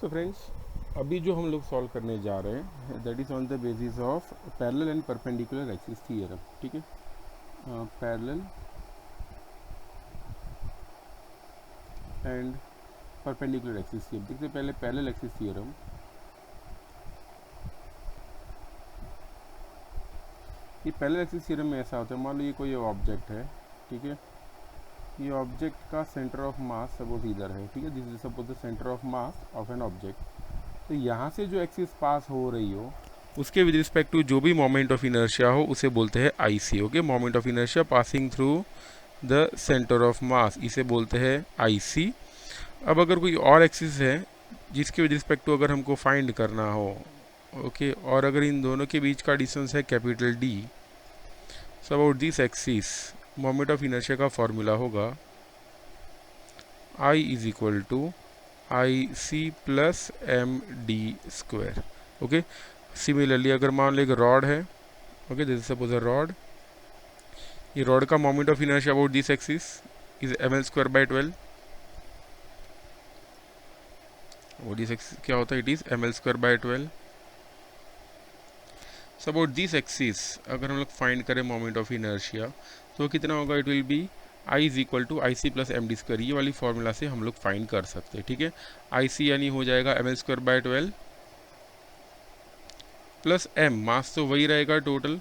So friends, अभी जो हम लोग सॉल्व करने जा रहे हैं that is on the basis of parallel and perpendicular axis theorem. ठीक है, parallel and perpendicular axis theorem. देखते पहले पैरेलल एक्सिस थ्योरम। ये पैरेलल एक्सिस थ्योरम में ऐसा होता है, मान लो ये कोई ऑब्जेक्ट है, ठीक है, ये ऑब्जेक्ट का सेंटर ऑफ मास सपोज इधर है, ठीक है, this is suppose the centre of mass of an object. तो यहाँ से जो एक्सिस पास हो रही हो उसके विद रिस्पेक्ट टू जो भी मोमेंट ऑफ इनर्शिया हो उसे बोलते हैं I C. Okay, moment of inertia passing through the centre of mass, इसे बोलते हैं आई सी। अब अगर कोई और एक्सिस है जिसके विद रिस्पेक्ट टू अगर हमको फाइंड करना हो, ओके, और अगर इन दोनों के बीच का डिस्टेंस है capital D, so about this axis moment of inertia का फॉर्मूला होगा I is equal to I C plus M D square. Okay, similarly अगर मान लो एक रॉड है, okay, this is suppose a rod, ये रॉड का moment of inertia about this axis is M L square by 12। वो this axis क्या होता है, it is M L square by 12। So about this axis अगर हम लोग फाइंड करें मोमेंट ऑफ इनर्शिया तो कितना होगा, it will be I is equal to I C plus M D square. ये वाली फॉर्मूला से हम लोग फाइंड कर सकते हैं। ठीक है, आई सी यानी हो जाएगा M L square by 12 plus M, mass तो वही रहेगा, टोटल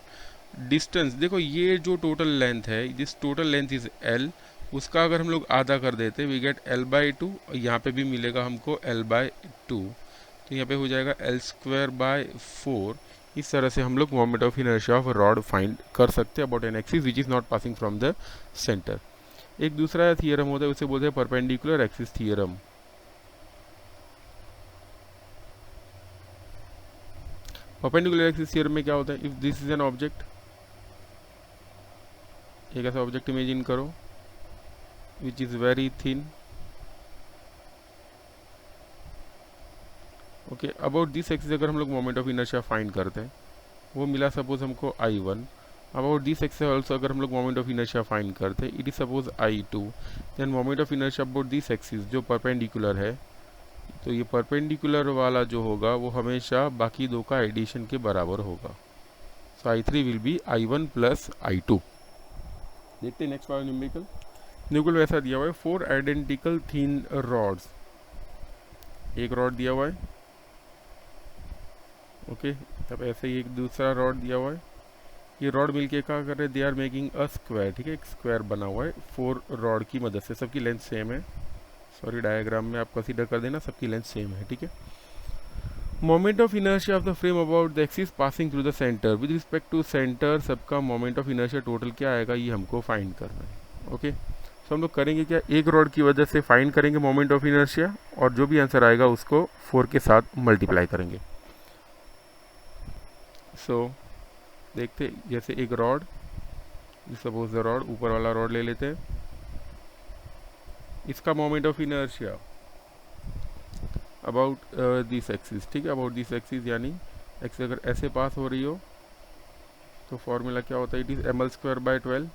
डिस्टेंस देखो ये जो टोटल लेंथ है, this total length is L, उसका अगर हम लोग आधा कर देते वी गेट एल बाई 2, यहाँ पे भी मिलेगा हमको एल बाई 2, तो यहाँ पे हो जाएगा एल स्क्वायर बाय 4। इस तरह से हम लोग moment of inertia of rod find कर सकते हैं about an axis which is not passing from the centre. एक दूसरा थियरम होता है उसे बोलते हैं perpendicular axis theorem. Perpendicular axis theorem में क्या होता है, if this is an object, एक ऐसा ऑब्जेक्ट इमेजिन करो which is very thin, okay, about this axis अगर हम लोग मोमेंट ऑफ इनर्शिया फाइंड करते हैं, वो मिला सपोज हमको I1। About this axis also अगर हम लोग मोमेंट ऑफ इनर्शिया फाइंड करते हैं, it is suppose I2। Then moment of inertia about this axis जो परपेंडिकुलर है, तो ये परपेंडिकुलर वाला जो होगा वो हमेशा बाकी दो का एडिशन के बराबर होगा। सो I3 will be I1 plus I2। देखते हैं नेक्स्ट वाला न्यूमेरिकल। न्यूमेरिकल वैसा दिया हुआ है, 4 आइडेंटिकल थिन रॉड्स, एक रॉड दिया हुआ है, ओके, तब ऐसे ही एक दूसरा रॉड दिया हुआ है, ये रॉड मिलके क्या कर रहे हैं, they are making a square. ठीक है, एक स्क्वायर बना हुआ है 4 रॉड की मदद से, सबकी लेंथ सेम है, सॉरी डायग्राम में आप कंसीडर कर देना, सबकी लेंथ सेम है। ठीक है, moment of inertia of the frame about the axis passing through the centre, with respect to centre सबका मोमेंट ऑफ इनर्शिया टोटल क्या आएगा ये हमको फाइंड करना है। ओके, तो हम लोग करेंगे क्या, एक रॉड की वजह से फाइंड करेंगे मोमेंट ऑफ इनर्शिया और जो भी आंसर आएगा उसको 4 के साथ मल्टीप्लाई करेंगे। सो देखते, जैसे एक रॉड, सपोज द रॉड, ऊपर वाला रॉड ले लेते हैं, इसका moment of inertia about this axis. ठीक है, अबाउट दिस एक्सिस यानी एक्सिस अगर ऐसे पास हो रही हो तो फॉर्मूला क्या होता है, it is M L square by 12।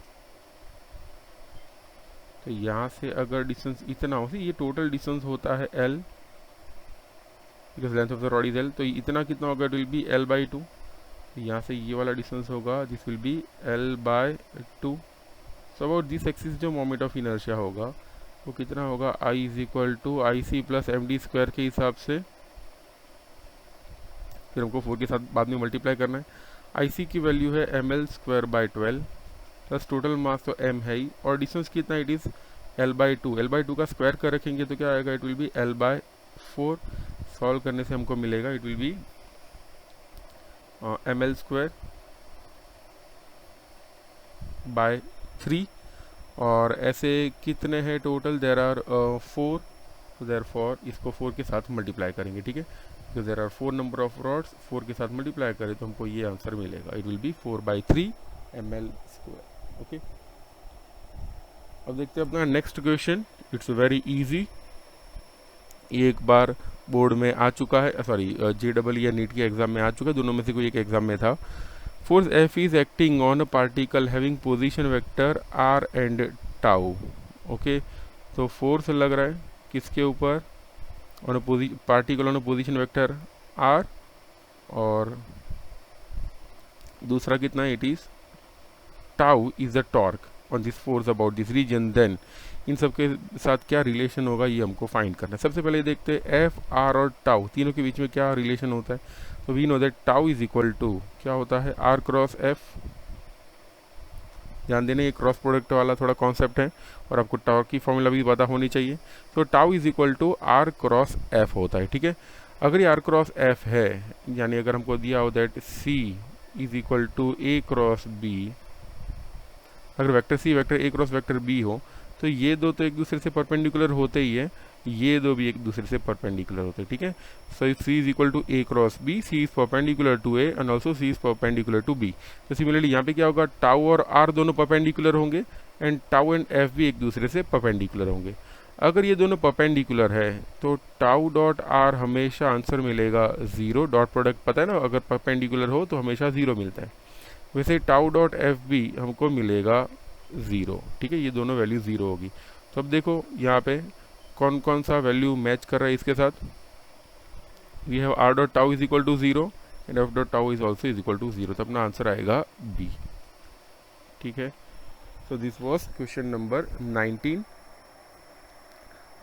तो यहाँ से अगर डिस्टेंस इतना हो, ये टोटल डिस्टेंस होता है L, because length of the rod is L, तो इतना कितना होगा, it will be L by 2। यहाँ से ये वाला डिस्टेंस होगा, this will be L by 2। So about this axis जो मोमेंट ऑफ इनर्शिया होगा वो कितना होगा, I is equal to I C plus M D square के हिसाब से, फिर हमको 4 के साथ बाद में मल्टीप्लाई करना है। आई सी की वैल्यू है M L square by 12 plus total mass तो एम है ही, और डिस्टेंस कितना, it is L by 2। L by 2 का स्क्वायर कर रखेंगे तो क्या आएगा, it will be L by 4। Solve करने से हमको मिलेगा, it will be M L square by 3, और ऐसे कितने हैं टोटल, देर आर 4, तो देर फॉर इसको 4 के साथ मल्टीप्लाई करेंगे। ठीक है, because there are 4 number of rods, 4 के साथ मल्टीप्लाई करें तो हमको ये आंसर मिलेगा, it will B 4/3 ml square. Okay, अब देखते हैं अपना next question, it's very easy, ये एक बार बोर्ड में आ चुका है, सॉरी JEE या नीट के एग्जाम में आ चुका है, दोनों में से कोई एक एग्जाम में था। Force F is acting on a particle having position vector r and tau. Okay, तो फोर्स लग रहा है किसके ऊपर, on particle on position vector r, और दूसरा कितना है, it is tau is the torque on this force about this region, then इन सब के साथ क्या रिलेशन होगा ये हमको फाइंड करना है। सबसे पहले देखते हैं एफ आर और टाउ तीनों के बीच में क्या रिलेशन होता है। तो we know that tau is equal to क्या होता है, आर क्रॉस एफ। ध्यान देने, ये क्रॉस प्रोडक्ट वाला थोड़ा कॉन्सेप्ट है और आपको टाउ की फॉर्मूला भी पता होनी चाहिए। तो tau is equal to R cross F होता है, ठीक है। अगर ये आर क्रॉस एफ है, यानी अगर हमको दिया हो that C is equal to A cross B, अगर vector C vector A cross vector B हो, तो ये दो तो एक दूसरे से परपेंडिकुलर होते ही है, ये दो भी एक दूसरे से परपेंडिकुलर होते हैं, ठीक है। So C is equal to A cross B, C is perpendicular to A and also C is perpendicular to B. तो सिमिलरली यहाँ पे क्या होगा, टाउ और आर दोनों परपेंडिकुलर होंगे एंड टाउ एंड एफ भी एक दूसरे से परपेंडिकुलर होंगे। अगर ये दोनों परपेंडिकुलर है तो टाउ डॉट आर हमेशा आंसर मिलेगा 0। डॉट प्रोडक्ट पता है ना, अगर परपेंडिकुलर हो तो हमेशा 0 मिलता है। वैसे टाउ डॉट एफ भी हमको मिलेगा 0, ठीक है, ये दोनों वैल्यू 0 होगी। तो अब देखो यहाँ पे कौन कौन सा वैल्यू मैच कर रहा है इसके साथ। We have R dot tau is equal to 0 and F dot tau is also is equal to 0, तो अपना आंसर आएगा बी, ठीक है। So this was question number 19।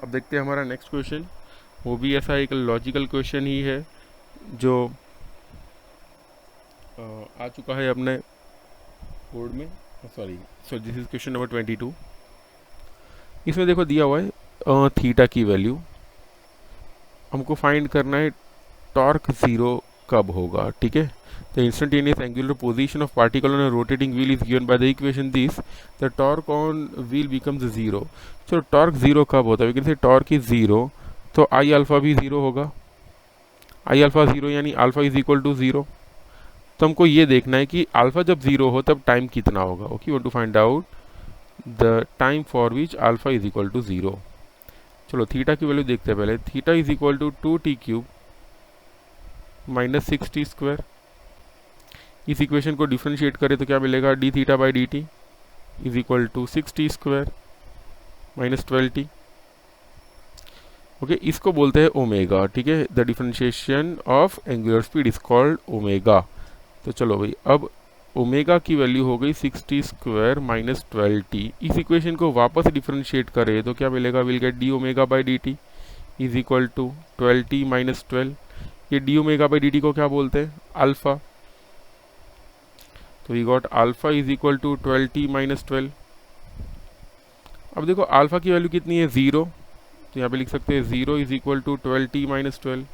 अब देखते हैं हमारा नेक्स्ट क्वेश्चन, वो भी ऐसा एक लॉजिकल क्वेश्चन ही है जो आ चुका है अपने बोर्ड में। Sorry, so this is question number 22। इसमें देखो दिया हुआ है थीटा की वैल्यू, हमको फाइंड करना है टॉर्क 0 कब होगा, ठीक है। The instantaneous angular position of particle on a rotating wheel is given by the equation this, the torque on wheel becomes 0। So torque 0 कब होता है, से टॉर्क इज 0 तो आई अल्फा भी 0 होगा, आई अल्फा 0 यानी अल्फा इज इक्वल टू 0। तो हमको ये देखना है कि अल्फा जब 0 हो तब टाइम कितना होगा। Okay, want to find out the time for which alpha is equal to 0। चलो थीटा की वैल्यू देखते हैं पहले। Theta is equal to 2t cube minus 6t square. इस इक्वेशन को डिफ्रेंशिएट करें तो क्या मिलेगा, D theta by D T is equal to 6t square minus 12t। Okay, इसको बोलते हैं ओमेगा, ठीक है। The differentiation of angular speed is called omega. तो चलो भाई, अब ओमेगा की वैल्यू हो गई 6t स्क्वायर माइनस 12t। इस इक्वेशन को वापस डिफरेंशिएट करें तो क्या मिलेगा, will get D omega by D T is equal to 12t minus 12। ये D omega by D T को क्या बोलते हैं, अल्फा। तो we got alpha is equal to 12t minus 12। अब देखो अल्फा की वैल्यू कितनी है, 0, तो यहाँ पे लिख सकते हैं 0 is equal to 12t minus 12।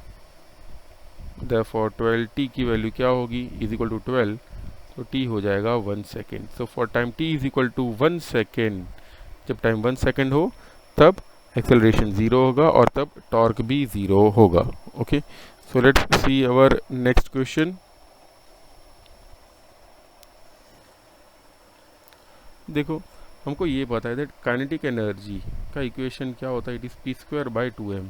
Therefore 12t की वैल्यू क्या होगी, इज इक्वल टू 12, तो t हो जाएगा 1 second. So for time t is equal to 1 second, जब टाइम 1 सेकेंड हो तब एक्सेलरेशन 0 होगा और तब टॉर्क भी 0 होगा। Okay, so let's see our next question. देखो हमको ये पता है दैट काइनेटिक एनर्जी का इक्वेशन क्या होता है, it is P square by 2m।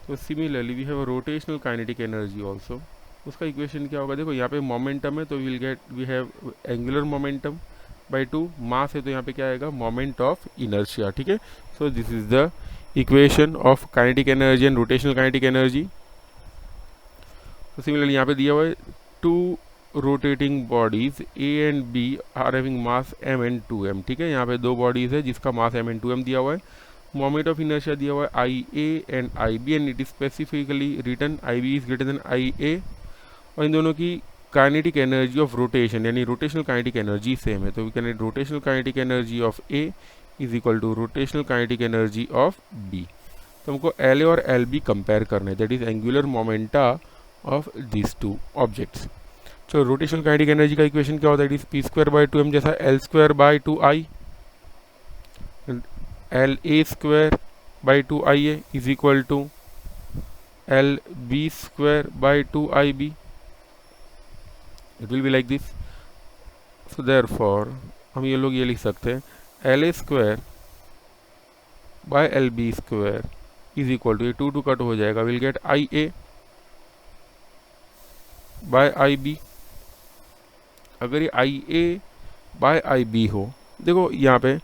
तो similarly we have rotational kinetic energy also, उसका इक्वेशन क्या होगा, देखो यहाँ पे मोमेंटम है तो we have angular momentum by 2, mass है तो यहाँ पे क्या आएगा, मोमेंट ऑफ इनर्शिया, ठीक है। So this is the equation of kinetic energy and rotational kinetic energy. तो सिमिलरली यहाँ पे दिया हुआ है 2 rotating bodies A and B are having mass m and 2m, ठीक है। यहाँ पे 2 बॉडीज है जिसका मास m एंड 2m दिया हुआ है, मोमेंट ऑफ इनर्शिया दिया हुआ है IA and IB and it is specifically written IB is greater than IA, और इन दोनों की काइनेटिक एनर्जी ऑफ रोटेशन यानी रोटेशनल काइनेटिक एनर्जी सेम है। तो we can rotational kinetic energy of A is equal to rotational kinetic energy of B। तो हमको LA और LB कंपेयर करना है, that is angular momenta of this 2 objects. तो rotational kinetic energy का equation क्या होता है, it is P square by 2m जैसा L square by 2I, LA square by 2IA is equal to LB square by 2IB। It will be like this. So therefore हम ये लोग ये लिख सकते हैं LA square by LB square is equal to, ये 2 cut हो जाएगा, will get IA by IB। अगर ये IA बाय IB हो, देखो यहाँ पे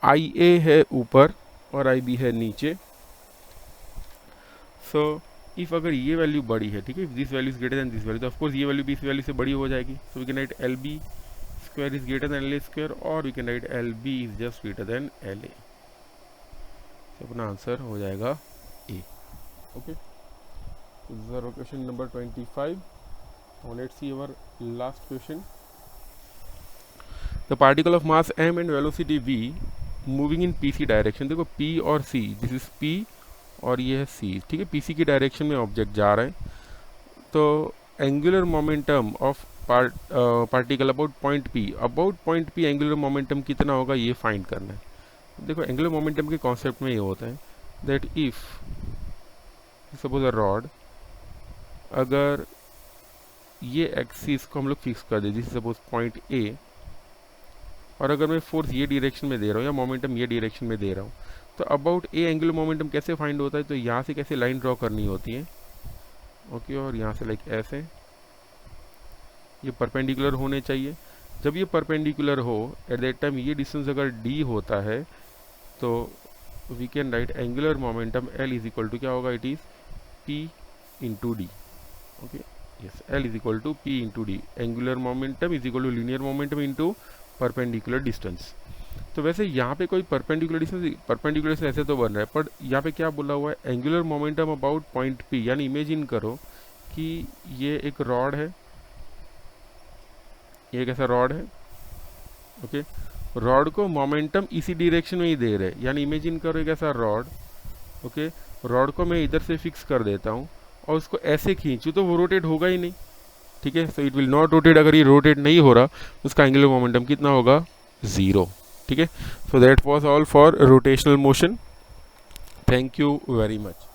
IA है ऊपर और IB है नीचे, सो इफ़ अगर ये वैल्यू बड़ी है, ठीक है, this value is greater than this value, तो ऑफकोर्स ये वैल्यू भी इस वैल्यू से बड़ी हो जाएगी. So we can write L B square is greater than L A square, और we can write L B is just greater than L A. तो अपना आंसर हो जाएगा A. Okay, this is our question number 25. Now let's see our last question. The particle of mass m and velocity v moving in pc direction. देखो p और c, this is p और ये है c, ठीक है, pc की direction में object जा रहा है. तो angular momentum of particle about point p angular momentum कितना होगा ये फाइंड करना है. देखो एंगुलर मोमेंटम के कॉन्सेप्ट में ये होता है that if suppose a rod, अगर ये एक्सिस को हम लोग फिक्स कर दे, जैसे सपोज पॉइंट ए, और अगर मैं फोर्स ये डायरेक्शन में दे रहा हूँ या मोमेंटम ये डायरेक्शन में दे रहा हूँ, तो अबाउट ए एंगुलर मोमेंटम कैसे फाइंड होता है. तो यहाँ से कैसे लाइन ड्रॉ करनी होती है. ओके, और यहाँ से लाइक ऐसे ये परपेंडिकुलर होने चाहिए. जब ये परपेंडिकुलर हो एट दैट टाइम ये डिस्टेंस अगर डी होता है तो we can write angular momentum L is equal to क्या होगा, it is P into D. Okay, yes, L is equal to P into D. Angular momentum is equal to linear momentum into perpendicular distance. तो वैसे यहाँ पे कोई perpendicular distance ऐसे तो बन रहा है, पर यहाँ पे क्या बोला हुआ है, angular momentum about point P. यानी इमेजिन करो कि ये एक रॉड है, ये कैसा रॉड है. ओके, रॉड को मोमेंटम इसी डायरेक्शन में ही दे रहे, यानी इमेजिन करो एक ऐसा रॉड. ओके, रॉड को मैं इधर से फिक्स कर देता हूँ और उसको ऐसे खींचूँ तो वो रोटेट होगा ही नहीं, ठीक है. So it will not rotate. अगर ये रोटेट नहीं हो रहा उसका एंगुलर मोमेंटम कितना होगा, 0, ठीक है. So that was all for rotational motion. Thank you very much.